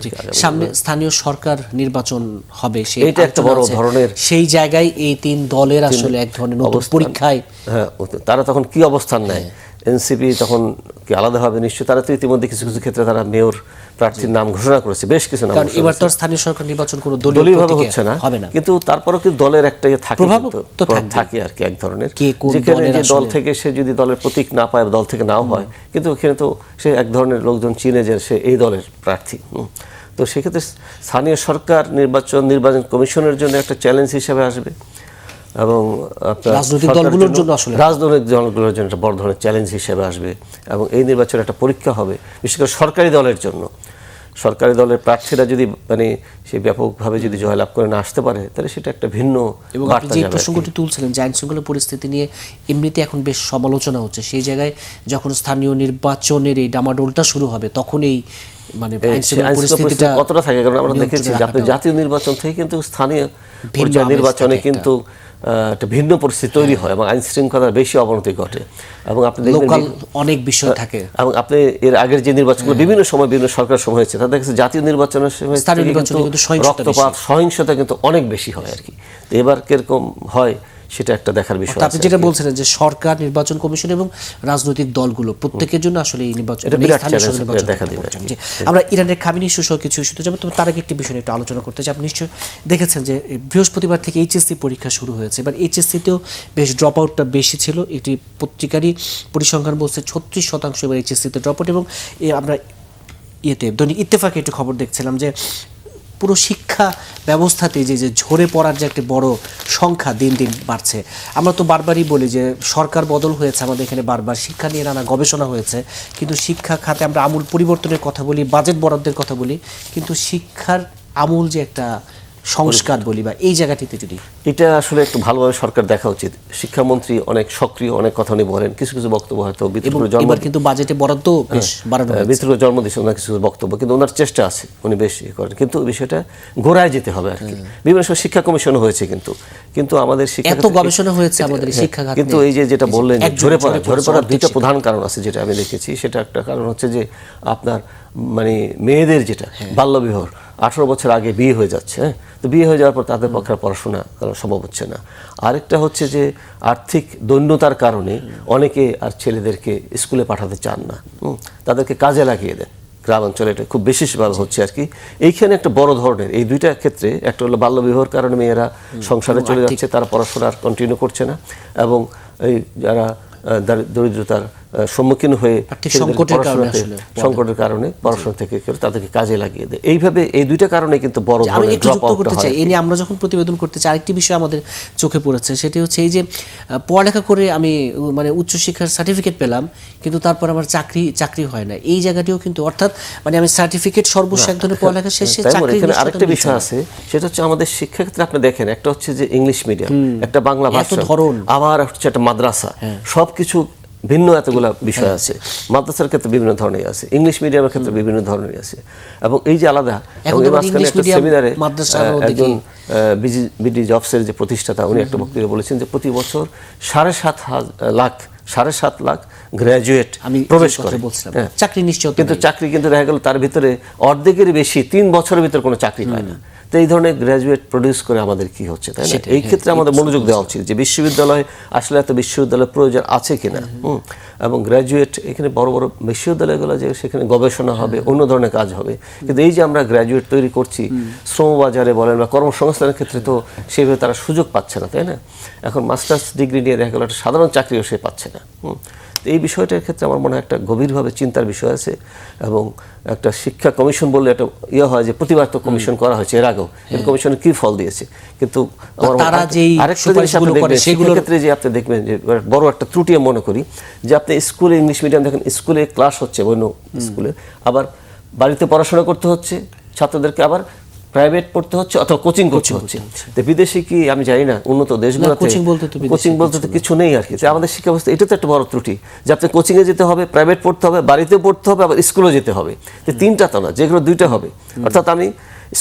সামনে স্থানীয় সরকার নির্বাচন হবে, এটা একটা বড় ধরনের, সেই জায়গায় এই 3 দলের আসলে এক ধরনের নতুন পরীক্ষায়, হ্যাঁ, তারা তখন কি অবস্থান নেয়, এনসিপি তখন কি আলাদা হবে নিশ্চয়ই, তারা তো ইতিমধ্যে কিছু কিছু ক্ষেত্রে তারা মেয়র প্রার্থীর নাম ঘোষণা করেছে, বেশ কিছু নাম কারণ ঘোষণা এবার তো করেছে। আর স্থানীয় সরকার নির্বাচন কোনো দলীয়ভাবে দলীয় হচ্ছে না, হবে না, কিন্তু তারপরেও কি দলের একটা ইয়ে থাকে, প্রভাব কিন্তু তো প্রভাব থাকবেই। থাকে আর কি এক ধরনের, কে কোন যেখানে দলের যে দল আসলে- থেকে সে যদি দলের প্রতীক না পায় বা দল থেকে নাও হয়, কিন্তু এখানে তো সে এক ধরনের লোকজন চিনে যে সে এই দলের প্রার্থী। তো সেক্ষেত্রে স্থানীয় সরকার নির্বাচন কমিশনের জন্য একটা চ্যালেঞ্জ হিসেবে আসবে, এবং আপনার রাজনৈতিক সরকারের দলগুলোর জন্য আসলে রাজনৈতিক দলগুলোর জন্য একটা বড় ধরনের চ্যালেঞ্জ হিসেবে আসবে, এবং এই নির্বাচনে একটা পরীক্ষা হবে বিশেষ করে সরকারি দলের জন্য। সরকারি দলের প্রার্থীরা যদি মানে সেই ব্যাপকভাবে যদি জয়লাভ করে না আসতে পারে, তাহলে সেটা একটা ভিন্ন এবং আপনি বার্তা যে যাবে আর কি। প্রসঙ্গটি তুলছিলেন যে আইন শৃঙ্খলা পরিস্থিতি নিয়ে এমনিতে এখন বেশ সমালোচনা হচ্ছে, সেই জায়গায় যখন স্থানীয় নির্বাচনের এই ডামাডোলটা শুরু হবে তখন এই মানে আইন শৃঙ্খলা আইন শৃঙ্খলা পরিস্থিতিটা পরিস্থিতি কতটা থাকে, কারণ আমরা দেখেছি নিয়ন্ত্রণে যে আপনি রাখাটা- জাতীয় নির্বাচন থেকে কিন্তু স্থানীয় ভিন্ন পর্যায়ের আমেজ নির্বাচনে থাকে কিন্তু একটা ভিন্ন পরিস্থিতি তৈরি হয় এবং আইন শৃঙ্খলার বেশি অবনতি ঘটে। এবং আপনি দেখবেন লোকাল অনেক বিষয় থাকে, এবং আপনি এর আগের যে নির্বাচনগুলো বিভিন্ন সময় বিভিন্ন সরকার সময় হয়েছে, তাদের কাছে জাতীয় নির্বাচনের সময় স্থানীয় থেকে নির্বাচনে কিন্তু সহিংসতা রক্তপাত সহিংসতা কিন্তু অনেক বেশি হয় আর কি। তো এবার কিরকম হয় সেটা একটা দেখার বিষয় অর্থাৎ আপনি আছে যেটা আর কি। বলছিলেন যে সরকার, নির্বাচন কমিশন এবং রাজনৈতিক দলগুলো প্রত্যেকের জন্য আসলে এই নির্বাচন এটা এই বিরাট স্থানীয় চ্যালেঞ্জ নির্বাচন দেখা দেবে। জি, আমরা ইরানের খামেনি ইস্যু সহ কিছু ইস্যুতে যাবো, তবে তার আগে একটি বিষয় নিয়ে একটু আলোচনা করতে চাই। আপনি নিশ্চয়ই দেখেছেন যে এই বৃহস্পতিবার থেকে এইচএসসি পরীক্ষা শুরু হয়েছে। এবার এইচএসসিতেও বেশ ড্রপ আউটটা বেশি ছিল, এটি পত্রিকারই পরিসংখ্যান বলছে 36% এবার এইচএসসিতে ড্রপ আউট। এবং আমরা দৈনিক ইত্তেফাকে একটু খবর দেখছিলাম যে পুরো শিক্ষা ব্যবস্থাতে যে যে ঝরে পড়ার যে একটা বড় সংখ্যা দিন দিন বাড়ছে। আমরা তো বারবারই বলি যে সরকার বদল হয়েছে আমাদের এখানে, বারবার শিক্ষা নিয়ে নানা গবেষণা হয়েছে, কিন্তু শিক্ষা খাতে আমরা আমূল পরিবর্তনের কথা বলি, বাজেট বরাদ্দের কথা বলি, কিন্তু শিক্ষার আমূল যে একটা সংস্কার বলি বা এই জায়গাটিতে যদি এটা আসলে একটু ভালোভাবে সরকার দেখা উচিত। শিক্ষামন্ত্রী অনেক সক্রিয়, অনেক কথা উনি বলেন, কিছু কিছু বক্তব্য হয়তো এবং বিতর্ক জন্ম এবার কিন্তু বাজেটে বরাদ্দ বেশ বাড়ানো হয়েছে। বিতর্ক জন্ম দিচ্ছে ওনার কিছু বক্তব্য, কিন্তু ওনার চেষ্টা আছে, উনি বেশ ইয়ে করেন, কিন্তু বিষয়টা গোড়ায় যেতে হবে আর কি। বিভিন্ন সময় শিক্ষা কমিশন হয়েছে, কিন্তু আমাদের শিক্ষা এত গবেষণা হয়েছে আমাদের এই শিক্ষা খাতে, কিন্তু এই যে যেটা বললেন যে একদম ঝরে পড়ার অর্ধেক দুইটা শিক্ষা। প্রধান কারণ আছে যেটা আমি দেখেছি। সেটা একটা কারণ হচ্ছে যে আপনার মানে মেয়েদের যেটা বাল্যবিবাহ, 18 বছর আগে বিয়ে হয়ে যাচ্ছে, হ্যাঁ, তো বিয়ে হয়ে যাওয়ার পর তাদের পক্ষে আর পড়াশোনা করা সম্ভব হচ্ছে না। আরেকটা হচ্ছে যে আর্থিক দৈন্যতার কারণে অনেকে আর ছেলেদেরকে স্কুলে পাঠাতে চান না, তাদেরকে কাজে লাগিয়ে দেন। গ্রামাঞ্চলে এটা খুব বিশেষভাবে হচ্ছে আর কি। এইখানে একটা বড় ধরনের এই দুইটা ক্ষেত্রে, একটা হলো বাল্যবিবাহের কারণে মেয়েরা সংসারে চলে যাচ্ছে, তারা পড়াশোনা আর কন্টিনিউ করছে না, এবং এই যারা দরিদ্রতার সম্মুখীন হয়ে আর্থিক সংকটের কারণে আসলে সংকটের কারণে পড়াশোনা থেকে তাদেরকে কাজে লাগিয়ে দেয়। এইভাবে এই দুইটা কারণে কিন্তু বড় আমি ধরনের একটু ড্রপ যুক্ত আউট করতে চাই, হয়। এ নিয়ে আমরা যখন প্রতিবেদন করতে চাই আরেকটি বিষয় আমাদের চোখে পড়েছে, সেটি হচ্ছে এই যে পড়ালেখা করে আমি মানে উচ্চশিক্ষার সার্টিফিকেট পেলাম, কিন্তু তারপর আমার চাকরি হয় না, এই জায়গাটিও কিন্তু, অর্থাৎ মানে আমি সার্টিফিকেট সর্বশেষ এক ধরনের পড়ালেখা শেষে তাই বলে চাকরি এখানে আরেকটা বিষয় আছে, সেটা হচ্ছে আমাদের শিক্ষাক্ষেত্রে আপনি দেখেন, একটা হচ্ছে যে ইংলিশ মিডিয়াম, একটা বাংলা ভাষা, ধরন, আবার হচ্ছে একটা মাদ্রাসা, সবকিছু ভিন্ন এতগুলা বিষয় আছে। মাদ্রাসার ক্ষেত্রে বিভিন্ন ধরনের আছে, ইংলিশ মিডিয়ামের ক্ষেত্রে বিভিন্ন ধরনের আছে, এবং এই যে আলাদা। এবং এই মাঝখানে একটা সেমিনারে একজন বিডি জবসের যে প্রতিষ্ঠাতা, উনি একটা বক্তব্য বলেছেন যে প্রতি বছর 7.5 লাখ গ্র্যাজুয়েট প্রবেশ করে, চাকরি নিশ্চয়, কিন্তু চাকরি কিন্তু দেখা গেল তার ভিতরে অর্ধেকেরই বেশি 3 বছরের ভিতরে কোনো চাকরি পায় না। তো এই ধরনের গ্র্যাজুয়েট প্রডিউস করে আমাদের কি হচ্ছে, তাই না? এই ক্ষেত্রে আমাদের মনোযোগ দেওয়া উচিত যে বিশ্ববিদ্যালয় আসলে এত বিশ্ববিদ্যালয়ের প্রয়োজন আছে কিনা, এবং গ্র্যাজুয়েট এখানে বড় বড় বিশ্ববিদ্যালয়গুলো যে সেখানে গবেষণা হবে, অন্য ধরনের কাজ হবে, কিন্তু এই যে আমরা গ্র্যাজুয়েট তৈরি করছি, শ্রমবাজারে বলেন বা কর্মসংস্থানের ক্ষেত্রে তো সেইভাবে তারা সুযোগ পাচ্ছে না, তাই না? এখন মাস্টার্স ডিগ্রি নিয়ে দেখা গেল একটা সাধারণ চাকরিও সে পাচ্ছে না। এই বিষয়টার ক্ষেত্রে আমার মনে হয় একটা গভীরভাবে চিন্তার বিষয় আছে, এবং একটা শিক্ষা কমিশন বললে একটা হয় যে প্রতিবাদ কমিশন করা হয়েছে এর আগেও, কিন্তু কমিশনের কি ফল দিয়েছে, কিন্তু আমার আরেকটা জিনিস আপনি দেখবেন সেগুলোর ক্ষেত্রে যে আপনি দেখবেন যে বড় একটা ত্রুটি মনে করি যে আপনি স্কুলে ইংলিশ মিডিয়াম দেখেন, স্কুলে ক্লাস হচ্ছে অন্য স্কুলে, আবার বাড়িতে পড়াশোনা করতে হচ্ছে ছাত্রদেরকে, আবার প্রাইভেট পড়তে হচ্ছে অথবা কোচিং করতে হচ্ছে। তো বিদেশে কি আমি জানি না, উন্নত দেশগুলোতে কোচিং বলতে তো কিছু নেই আর কি। আমাদের শিক্ষা ব্যবস্থা এটা তো একটা বড় ত্রুটি যে আপনি কোচিংয়ে যেতে হবে, প্রাইভেট পড়তে হবে, বাড়িতে পড়তে হবে, আবার স্কুলে যেতে হবে। তো তিনটা তো না, যেগুলো দুইটা হবে। অর্থাৎ আমি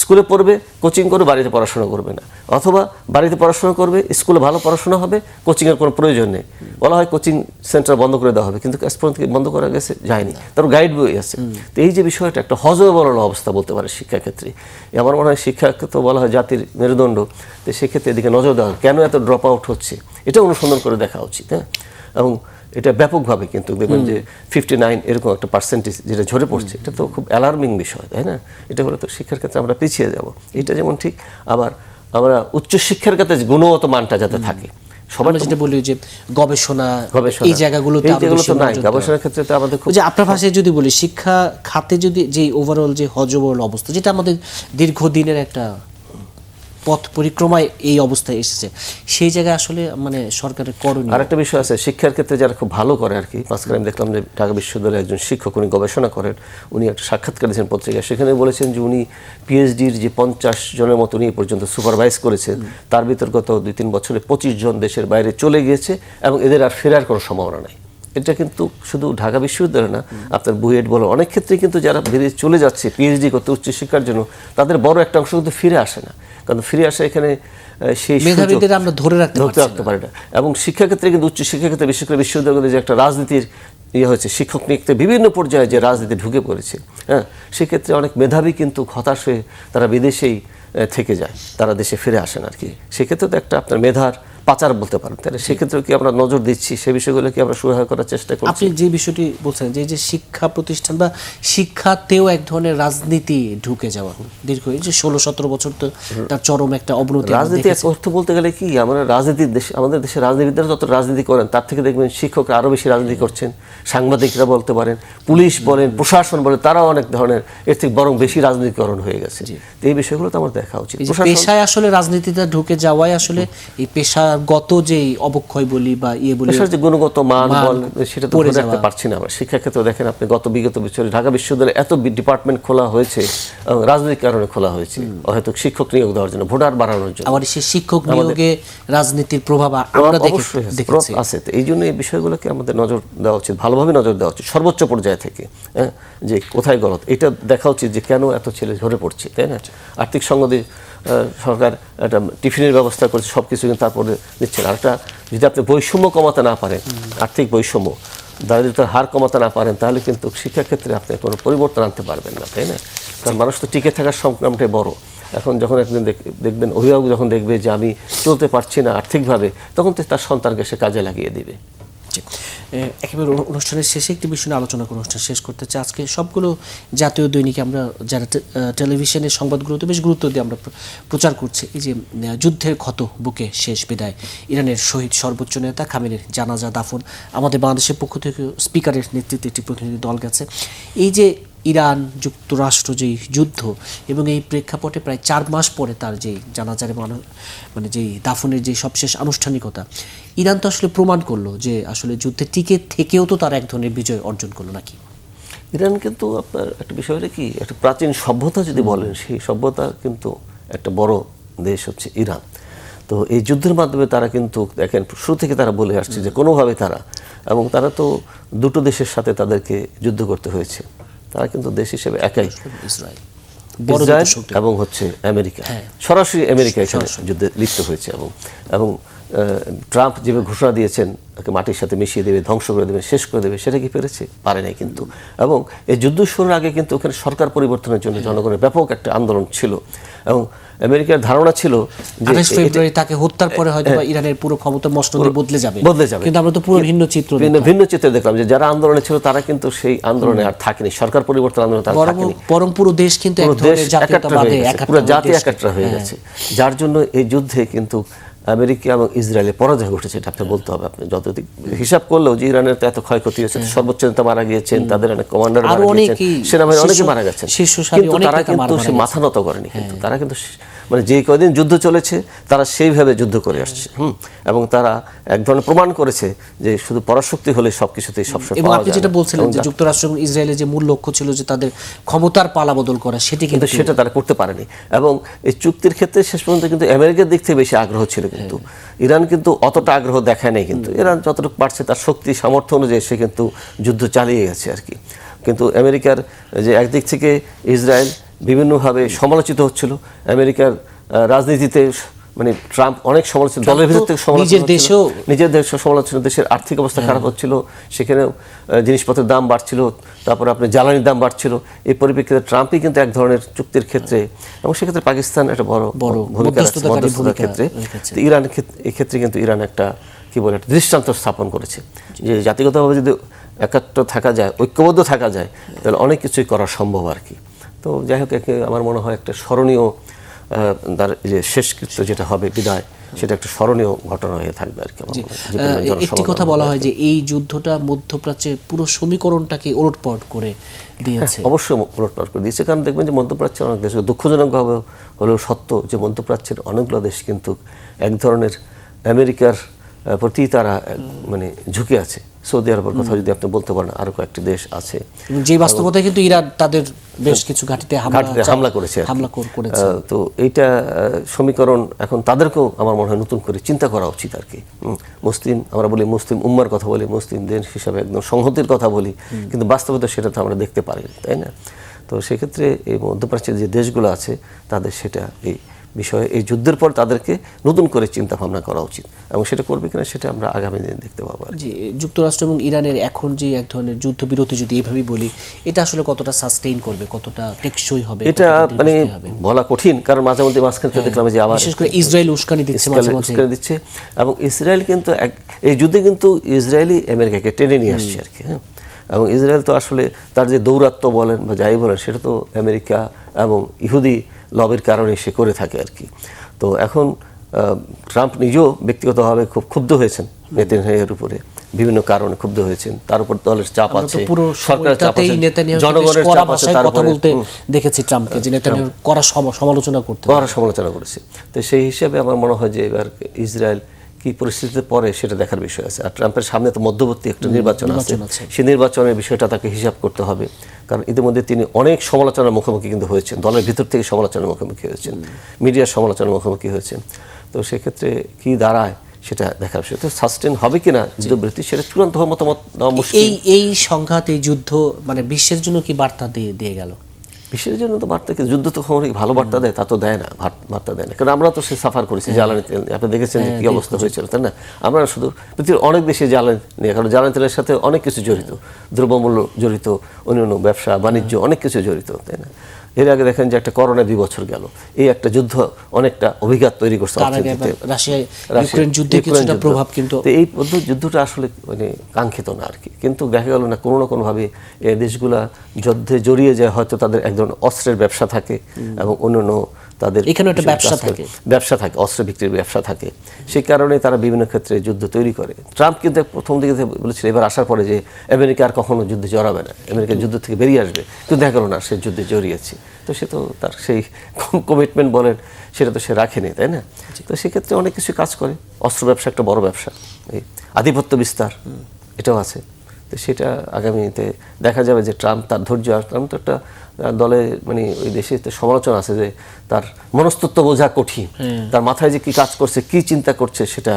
স্কুলে পড়বে, কোচিং করবে, বাড়িতে পড়াশোনা করবে না, অথবা বাড়িতে পড়াশোনা করবে, স্কুলে ভালো পড়াশোনা হবে, কোচিংয়ের কোনো প্রয়োজন নেই। বলা হয় কোচিং সেন্টার বন্ধ করে দেওয়া হবে, কিন্তু আজ পর্যন্ত বন্ধ করা গেছে যায়নি, তার গাইড বই আছে। তো এই যে বিষয়টা একটা হযবরল অবস্থা বলতে পারে শিক্ষাক্ষেত্রে। আমার মনে হয় শিক্ষাকে তো বলা হয় জাতির মেরুদণ্ড, তো সেক্ষেত্রে এদিকে নজর দেওয়া, কেন এত ড্রপ আউট হচ্ছে এটা অনুসন্ধান করে দেখা উচিত, হ্যাঁ। এবং এটা ব্যাপকভাবে কিন্তু দেখবেন যে 59 এরকম একটা পার্সেন্টেজ যেটা ঝরে পড়ছে, এটা তো খুব অ্যালার্মিং বিষয়, তাই না? এটা হলে তো শিক্ষার ক্ষেত্রে আমরা পিছিয়ে যাব। এটা যেমন ঠিক, আবার আমরা উচ্চশিক্ষার ক্ষেত্রে যে গুণগত মানটা যাতে থাকে, সবার যেটা বলি যে গবেষণা এই জায়গাগুলোতে নাই, গবেষণার ক্ষেত্রে তো আমাদের খুব, যে আপনার ভাষায় যদি বলি শিক্ষা খাতে যদি যে ওভারঅল যে হজবরল অবস্থা, যেটা আমাদের দীর্ঘদিনের একটা পথ পরিক্রমায় এই অবস্থায় এসেছে, সেই জায়গায় আসলে মানে সরকারের করণীয়। আরেকটা বিষয় আছে শিক্ষার ক্ষেত্রে যারা খুব ভালো করে আর কি, মাঝখানে আমি দেখলাম যে ঢাকা বিশ্ববিদ্যালয়ের একজন শিক্ষক, উনি গবেষণা করেন, উনি একটা সাক্ষাৎকার দিয়েছেন পত্রিকায়, সেখানে বলেছেন যে উনি পিএইচডির যে 50 জনের মতো উনি পর্যন্ত সুপারভাইজ করেছেন, তার ভিতর গত 2-3 বছরে 25 জন দেশের বাইরে চলে গিয়েছে এবং এদের আর ফেরার কোনো সম্ভাবনা নাই। এটা কিন্তু শুধু ঢাকা বিশ্ববিদ্যালয় না, আপনার বুয়েট বলো, অনেক ক্ষেত্রে কিন্তু যারা বেরিয়ে চলে যাচ্ছে পিএইচডি করতে উচ্চশিক্ষার জন্য, তাদের বড় একটা অংশ কিন্তু ফিরে আসে না, কারণ ফিরে আসে এখানে সেই মেধাবীদের আমরা ধরে রাখতে পারি না। এবং শিক্ষাক্ষেত্রে কিন্তু উচ্চশিক্ষাক্ষেত্রে বিশেষ করে বিশ্ববিদ্যালয়ে যে একটা রাজনীতির হয়েছে, শিক্ষক নিয়োগতে বিভিন্ন পর্যায়ে যে রাজনীতি ঢুকে পড়েছে, হ্যাঁ, সেক্ষেত্রে অনেক মেধাবী কিন্তু হতাশ হয়ে তারা বিদেশেই থেকে যায়, তারা দেশে ফিরে আসেন আর কি। সেক্ষেত্রে তো একটা আপনার মেধার পাচার বলতে পারেন, তাহলে সেক্ষেত্রে কি আমরা নজর দিচ্ছি, সে বিষয়গুলো কি আমরা সহায়তা করার চেষ্টা করছি? আপনি যে বিষয়টি বলছেন যে শিক্ষা প্রতিষ্ঠান বা শিক্ষাতেও এক ধরনের রাজনীতি ঢুকে যাওয়া দীর্ঘ এই যে 16-17 বছর তো তার চরম একটা অবনতি। রাজনীতি এক অর্থ বলতে গেলে কি, আমরা রাজনীতির দেশ, আমাদের দেশের রাজনীতিবিদরা যত রাজনীতি করেন তার থেকে দেখবেন শিক্ষকরা আরো বেশি রাজনীতি করছেন, সাংবাদিকরা বলতে পারেন, পুলিশ বলেন, প্রশাসন বলেন, তারাও অনেক ধরনের এর থেকে বরং বেশি রাজনীতিকরণ হয়ে গেছে। তো এই বিষয়গুলো তো আমার দেখা উচিত। পেশায় আসলে রাজনীতিটা ঢুকে যাওয়াই আসলে এই পেশাগত যে অবক্ষয় বলি বা বলি, পেশার যে গুণগত মান সেটা তো ধরে রাখতে পারছি না আমরা। শিক্ষাক্ষেত্রে দেখেন আপনি বিগত বছরে ঢাকা বিশ্ববিদ্যালয়ে এত ডিপার্টমেন্ট খোলা হয়েছে, রাজনৈতিক কারণে খোলা হয়েছে, হয়তো শিক্ষক নিয়োগ দেওয়ার জন্য, ভোটার বাড়ানোর জন্য। আবার সেই শিক্ষক নিয়োগে রাজনীতির প্রভাব আমরা দেখেছি আছে। এই জন্য এই বিষয়গুলোকে আমাদের নজর দেওয়া উচিত, ভালোভাবে নজর দেওয়া উচিত সর্বোচ্চ পর্যায়ে থেকে, হ্যাঁ, যে কোথায় গলত, এটা দেখা উচিত যে কেন এত ছেলে ঝরে পড়ছে, তাই না? আর্থিক সংগতি সরকার একটা টিফিনের ব্যবস্থা করছে, সব কিছু, কিন্তু তারপরে দিচ্ছে না। আরেকটা, যদি আপনি বৈষম্য কমাতে না পারেন, আর্থিক বৈষম্য, দারিদ্রতার হার কমাতে না পারেন, তাহলে কিন্তু শিক্ষাক্ষেত্রে আপনি কোনো পরিবর্তন আনতে পারবেন না, তাই না? কারণ মানুষ তো টিকে থাকার সংগ্রামটাই বড়। এখন যখন একদিন দেখবেন অভিভাবক যখন দেখবে যে আমি চলতে পারছি না আর্থিকভাবে, তখন তো তার সন্তানকে সে কাজে লাগিয়ে দিবে। একেবারে অনুষ্ঠানের শেষে একটি বিষয় নিয়ে আলোচনা করে অনুষ্ঠান শেষ করতে চাই। আজকে সবগুলো জাতীয় দৈনিকে আমরা যারা টেলিভিশনের সংবাদগুলোতে বেশ গুরুত্ব দিয়ে আমরা প্রচার করছি, এই যে যুদ্ধের ক্ষত বুকে শেষ বিদায়, ইরানের শহীদ সর্বোচ্চ নেতা খামেনির জানাজা দাফন, আমাদের বাংলাদেশের পক্ষ থেকে স্পিকারের নেতৃত্বে একটি প্রতিনিধি দল গেছে। এই যে ইরান যুক্তরাষ্ট্র যেই যুদ্ধ, এবং এই প্রেক্ষাপটে প্রায় 4 মাস পরে তার যেই জানাজারে মানে যেই দাফনের যে সবশেষ আনুষ্ঠানিকতা, ইরান তো আসলে প্রমাণ করলো যে আসলে যুদ্ধে টিকে থেকেও তো তার এক ধরনের বিজয় অর্জন করলো নাকি? ইরান কিন্তু আপনার একটা বিষয় হলো কি, একটা প্রাচীন সভ্যতা যদি বলেন, সেই সভ্যতা কিন্তু একটা বড় দেশ হচ্ছে ইরান। তো এই যুদ্ধের মাধ্যমে তারা কিন্তু দেখেন শুরু থেকে তারা বলে আসছে যে কোনোভাবে তারা, এবং তারা তো দুটো দেশের সাথে তাদেরকে যুদ্ধ করতে হয়েছে, তারা কিন্তু দেশ হিসেবে একাই, ইসরায়েল এবং হচ্ছে আমেরিকা, সরাসরি আমেরিকা এখানে যুদ্ধে লিপ্ত হয়েছে। এবং ট্রাম্প যেভাবে ঘোষণা দিয়েছেন তাকে মাটির সাথে মিশিয়ে দেবে, ধ্বংস করে দেবে, শেষ করে দেবে, সেটা কি পেরেছে? পারে নাই কিন্তু। এবং এই যুদ্ধ শুরুর আগে কিন্তু ওখানে সরকার পরিবর্তনের জন্য জনগণের ব্যাপক একটা আন্দোলন ছিল, এবং আমেরিকার ধারণা ছিল যে 28 ফেব্রুয়ারি তাকে হত্যার পরে হয়তো ইরানের পুরো ক্ষমতা মসনদে বদলে যাবে, কিন্তু আমরা তো পুরো ভিন্ন চিত্র দেখলাম যে যারা আন্দোলনে ছিল তারা কিন্তু সেই আন্দোলনে আর থাকেনি, সরকার পরিবর্তন আন্দোলনে তারা থাকেনি, বরং পুরো দেশ কিন্তু এক ধরনের জাতীয়তাবাদে পুরো জাতি একাত্র হয়ে গেছে। যার জন্য এই যুদ্ধে কিন্তু আমেরিকা এবং ইসরায়েলের পরাজয় ঘটেছে, এটা আপনি বলতে হবে। আপনি যত হিসাব করলেও যে ইরানের তো এত ক্ষয়ক্ষতি হয়েছে, সর্বোচ্চ নেতা মারা গিয়েছেন, তাদের অনেক কমান্ডার মারা গেছেন, সেনাবাহিনী অনেকে মারা গেছেন, কিন্তু তারা কিন্তু সে মাথা নত করেনি। কিন্তু তারা কিন্তু মানে যে কয়দিন যুদ্ধ চলেছে তারা সেইভাবে যুদ্ধ করে আসছে, এবং তারা এক ধরনের প্রমাণ করেছে যে শুধু পরাশক্তি হলে সবকিছুতেই সবসময়। এবং আপনি যেটা বলছিলেন যে যুক্তরাষ্ট্র এবং ইসরায়েলের যে মূল লক্ষ্য ছিল যে তাদের ক্ষমতার পালা বদল করা, সেটা তারা করতে পারেনি। এবং এই চুক্তির ক্ষেত্রে শেষ পর্যন্ত কিন্তু আমেরিকার দিক থেকে বেশি আগ্রহ ছিল, কিন্তু ইরান কিন্তু অতটা আগ্রহ দেখায় নাই। কিন্তু ইরান যতটুকু পারছে তার শক্তি সামর্থ্য অনুযায়ী সে কিন্তু যুদ্ধ চালিয়ে গেছে আর কি। কিন্তু আমেরিকার যে একদিক থেকে ইসরায়েল বিভিন্নভাবে সমালোচিত হচ্ছিল, আমেরিকার রাজনীতিতে মানে ট্রাম্প অনেক সমালোচিত, দলের ভিতর থেকে নিজের দেশেও সমালোচনা, দেশের আর্থিক অবস্থা খারাপ হচ্ছিল, সেখানে জিনিসপত্রের দাম বাড়ছিল, তারপরে আপনার জ্বালানির দাম বাড়ছিল। এই পরিপ্রেক্ষিতে ট্রাম্পই কিন্তু এক ধরনের চুক্তির ক্ষেত্রে, এবং সেক্ষেত্রে পাকিস্তান একটা বড় ভূমিকা মধ্যস্থতার ক্ষেত্রে, ইরান এই ক্ষেত্রে কিন্তু ইরান একটা কি বলে একটা দৃষ্টান্ত স্থাপন করেছে যে জাতিগতভাবে যদি একাত্ম থাকা যায়, ঐক্যবদ্ধ থাকা যায়, তাহলে অনেক কিছুই করা সম্ভব আর কি। তো যাই হোক, একে আমার মনে হয় একটা স্মরণীয় তার যে শেষকৃত্য যেটা হবে বিদায়, সেটা একটা স্মরণীয় ঘটনা হয়ে থাকবে আর কি আমার মনে হয়। একটি কথা বলা হয় যে এই যুদ্ধটা মধ্যপ্রাচ্যের পুরো সমীকরণটাকে ওলটপালট করে দিয়েছে। অবশ্যই ওলটপালট করে দিয়েছে, কারণ দেখবেন যে মধ্যপ্রাচ্যের অনেক দেশ, দুঃখজনকভাবে হলেও সত্য যে মধ্যপ্রাচ্যের অনেকগুলো দেশ কিন্তু এক ধরনের আমেরিকার প্রতি তারা মানে ঝুঁকে আছে। সৌদি আরবের কথা যদি আপনি বলতে পারেন, আরো কয়েকটি দেশ আছে যে বাস্তবতায় কিন্তু ইরান তাদের বেশ কিছু ঘাঁটিতে হামলা করেছে আর কি। তো এইটা সমীকরণ এখন তাদেরকেও আমার মনে হয় নতুন করে চিন্তা করা উচিত আর কি। মুসলিম, আমরা বলি মুসলিম উম্মার কথা বলি, মুসলিম দেশ হিসাবে একদম সংহতির কথা বলি, কিন্তু বাস্তবতা সেটা তো আমরা দেখতে পারি, তাই না? তো সেক্ষেত্রে এই মধ্যপ্রাচ্যের যে দেশগুলো আছে তাদের সেটা এই বিষয়ে, এই যুদ্ধের পর তাদেরকে নতুন করে চিন্তা ভাবনা করা উচিত, এবং সেটা করবে কিনা সেটা আমরা আগামী দিনে দেখতে পাবো। জি, যুক্তরাষ্ট্র এবং ইরানের এখন যে এক ধরনের যুদ্ধবিরতি, যদি এইভাবেই বলি, এটা আসলে কতটা সাস্টেইন করবে, কতটা টেকসই হবে, এটা মানে বলা কঠিন, কারণ মাঝে মধ্যে মাঝখানে দেখলাম যে আবার বিশেষ করে ইসরায়েল উস্কানি দিচ্ছে, এবং ইসরায়েল কিন্তু এই যুদ্ধে কিন্তু ইসরায়েলই আমেরিকাকে টেনে নিয়ে আসছে আর কি। হ্যাঁ, এবং ইসরায়েল তো আসলে তার যে দৌরাত্ম্য বলেন বা যাই বলেন, সেটা তো আমেরিকা এবং ইহুদি লবির কারণে সে করে থাকে আর কি। তো এখন ট্রাম্প নিজেও ব্যক্তিগতভাবে খুব ক্ষুব্ধ হয়েছেন নেতানিয়াহুর উপরে, বিভিন্ন কারণে ক্ষুব্ধ হয়েছেন। তার উপর দলের চাপ আছে, সরকারের চাপ আছে, জনগণের চাপ আছে, তার উপরে দেখেছি ট্রাম্পকে যে নেতানিয়াহু কড়া সমালোচনা করেছে। তো সেই হিসাবে আমার মনে হয় যে এবার ইসরায়েল কি পরিস্থিতিতে পড়ে সেটা দেখার বিষয় আছে। আর ট্রাম্পের সামনে তো মধ্যবর্তী একটা নির্বাচন আছে, সেই নির্বাচনের বিষয়টা তাকে হিসাব করতে হবে, কারণ ইতিমধ্যে তিনি অনেক সমালোচনার মুখোমুখি কিন্তু হয়েছেন, দলের ভিতর থেকে সমালোচনার মুখোমুখি হয়েছেন, মিডিয়ার সমালোচনার মুখোমুখি হয়েছেন। তো সেক্ষেত্রে কি দাঁড়ায় সেটা দেখার বিষয়। তো সাস্টেন হবে কিনা যুদ্ধবিরতি, সেটা চূড়ান্ত হওয়ার মতামত দেওয়া মুশকিল। এই সংঘাত, এই যুদ্ধ মানে বিশ্বের জন্য কি বার্তা দিয়ে গেল? বিশ্বের জন্য তো বার্তা, যুদ্ধ তো অনেক ভালো বার্তা দেয়, তা তো দেয় না, বার্তা দেয় না, কারণ আমরা তো সে সাফার করেছি জ্বালানি তেল, আপনি দেখেছেন যে কি অবস্থা হয়েছিল, তাই না? আমরা শুধু পৃথিবীর অনেক দেশে জ্বালানি নিয়ে, কারণ জ্বালানি তেলের সাথে অনেক কিছু জড়িত, দ্রব্যমূল্য জড়িত, অন্যান্য ব্যবসা বাণিজ্য অনেক কিছু জড়িত, তাই না? এর আগে দেখেন যে একটা করোনা 2 বছর গেল, এই একটা যুদ্ধ অনেকটা অভিঘাত তৈরি করছে প্রভাব, কিন্তু এই যুদ্ধটা আসলে মানে কাঙ্ক্ষিত না আর কি। কিন্তু দেখা গেল না কোনো না কোনোভাবে এই দেশগুলা যুদ্ধে জড়িয়ে যায়, হয়তো তাদের এক ধরনের অস্ত্রের ব্যবসা থাকে এবং অন্যান্য তাদের এখানে একটা ব্যবসা থাকে, অস্ত্র বিক্রির ব্যবসা থাকে, সেই কারণে তারা বিভিন্ন ক্ষেত্রে যুদ্ধ তৈরি করে। ট্রাম্প কিন্তু প্রথম দিকে বলেছিল এবার আসার পরে যে আমেরিকা আর কখনো যুদ্ধে জড়াবে না, আমেরিকা যুদ্ধ থেকে বেরিয়ে আসবে, কিন্তু দেখা গেল না সে যুদ্ধে জড়িয়েছে। তো সে তো তার সেই কমিটমেন্ট বলেন সেটা তো সে রাখেনি, তাই না? তো সেক্ষেত্রে অনেক কিছু কাজ করে, অস্ত্র ব্যবসা একটা বড় ব্যবসা, এই আধিপত্য বিস্তার এটাও আছে। তো সেটা আগামীতে দেখা যাবে যে ট্রাম্প তার ধৈর্য, আর ট্রাম্প তো একটা দলে মানে ওই দেশে সমালোচনা আছে যে তার মনস্তত্ত্ব বোঝা কঠিন, তার মাথায় যে কি কাজ করছে, কি চিন্তা করছে সেটা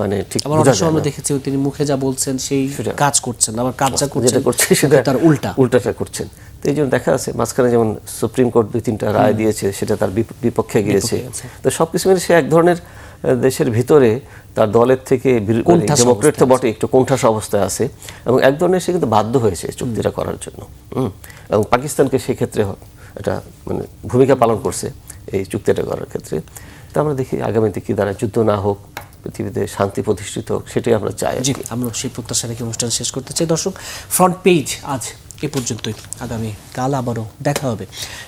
মানে ঠিক বোঝা যায় না। দেখেছি তিনি মুখে যা বলছেন সেই কাজ করছেন, আবার কাজ যা করছে সেটা তার উল্টাটা করছেন। তো এই জন্য দেখা আছে মাঝখানে যেমন সুপ্রিম কোর্ট 2-3টা রায় দিয়েছে, সেটা তার বিপক্ষে গিয়েছে। তো সবকিছু মিলে সে এক ধরনের দেশের ভিতরে তার দলের থেকে ডেমোক্রেট তো বটে, একটু কোণঠাসা অবস্থায় আছে, এবং এক ধরনের সে কিন্তু বাধ্য হয়েছে চুক্তিটা করার জন্য। এবং পাকিস্তানকে সেক্ষেত্রে এটা মানে ভূমিকা পালন করছে এই চুক্তিটা করার ক্ষেত্রে। তো আমরা দেখি আগামীতে কি দাঁড়ায়, যুদ্ধ না হোক, পৃথিবীতে শান্তি প্রতিষ্ঠিত হোক, সেটাই আমরা চাই। আমরা সেই প্রত্যাশা রেখে অনুষ্ঠান শেষ করতে চাই। দর্শক, ফ্রন্ট পেজ আজ এ পর্যন্তই, আগামী কাল আবারও দেখা হবে।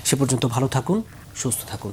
সে পর্যন্ত ভালো থাকুন, সুস্থ থাকুন।